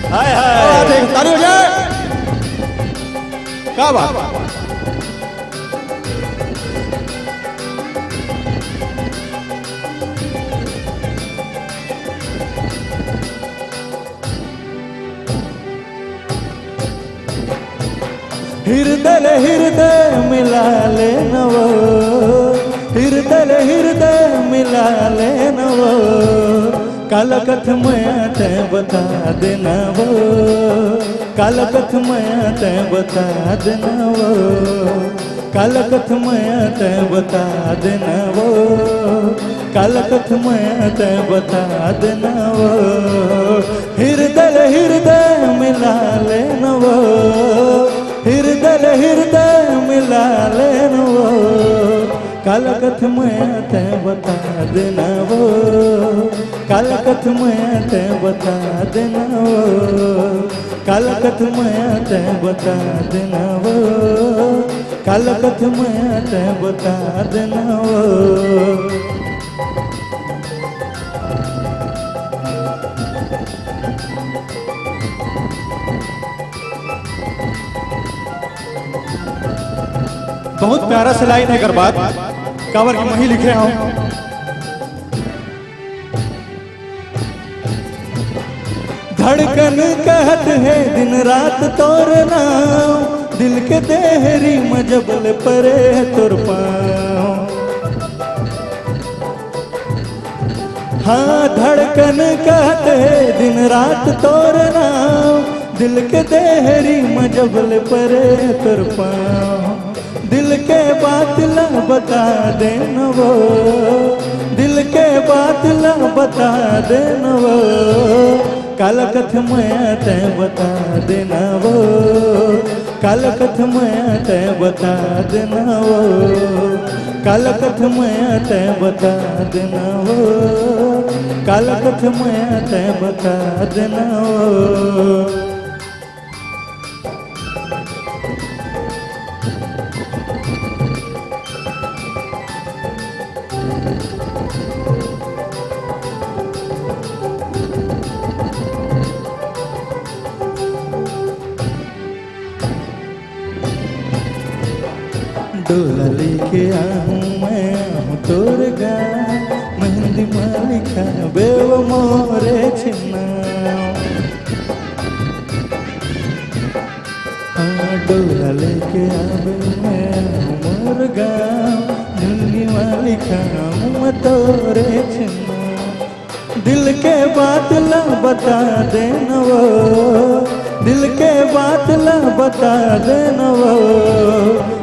हाय हाय, ताली हो जाए। क्या बात। हृदय मिला ले नवो, हृदय मिला ले नवो, काल कथ मैं ते बता देना वो, काल कथ मैं ते बता देना वो, काल कथ मैं ते बता देना वो, काल कथ मैं ते बता देना वो, हृदय मिला ले नवो, हृदय मिला लेना वो, काल कथ मैं ते बता देना वो, काल कथ मैं ते बता देना वो, काल कथ मैं ते बता देना वो, काल कथ मैं ते बता देना वो। बहुत प्यारा सा लाइन है गरबात, कांवर की मही लिखे हम। धड़कन कहत है दिन रात तोर नाम, दिल के देहरी मजबल परे तुर पाँव। हाँ धड़कन कहत है दिन रात तोर नाम, दिल के देहरी मजबल परे तुर पाँव। दिल के बात ला बता देना वो, दिल के बात ला बता देना वो, काल कथ मैं ते बता देना वो, काल कथ मैं ते बता देना वो, काल कथ मैं ते बता देना वो, काल कथ मैं ते बता देना वो। डोला लेके आऊँ मैं आऊँ तोर गाँव, मेहंदी मालिका बेव मोरे छिन्ना। हाँ डोला लेके आवे मैं आऊँ मोर गाँव, मेहंदी मालिका मैं तोरे छिन्ना। दिल के बात ला बता देना वो, दिल के बात ला बता देना वो,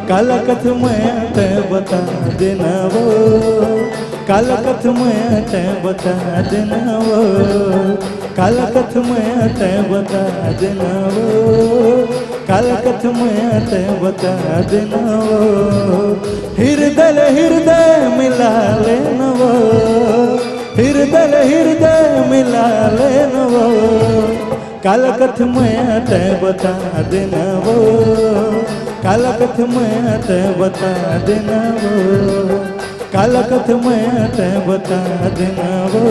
काल कथ मैं ते बता देना वो, काल कथ मैं ते बता देना वो, काल कथ मैं ते बता देना वो, काल कथ मैं ते बता देना वो, हृदय मिला लेना वो, हृदय मिला लेना वो, काल कथ मैं ते बता देना वो, काल कथ मैं ते बता देना वो, काल कथ मैं ते बता देना वो,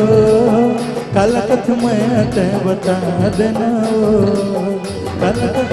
काल कथ मैं ते बता देना वो, काल कथ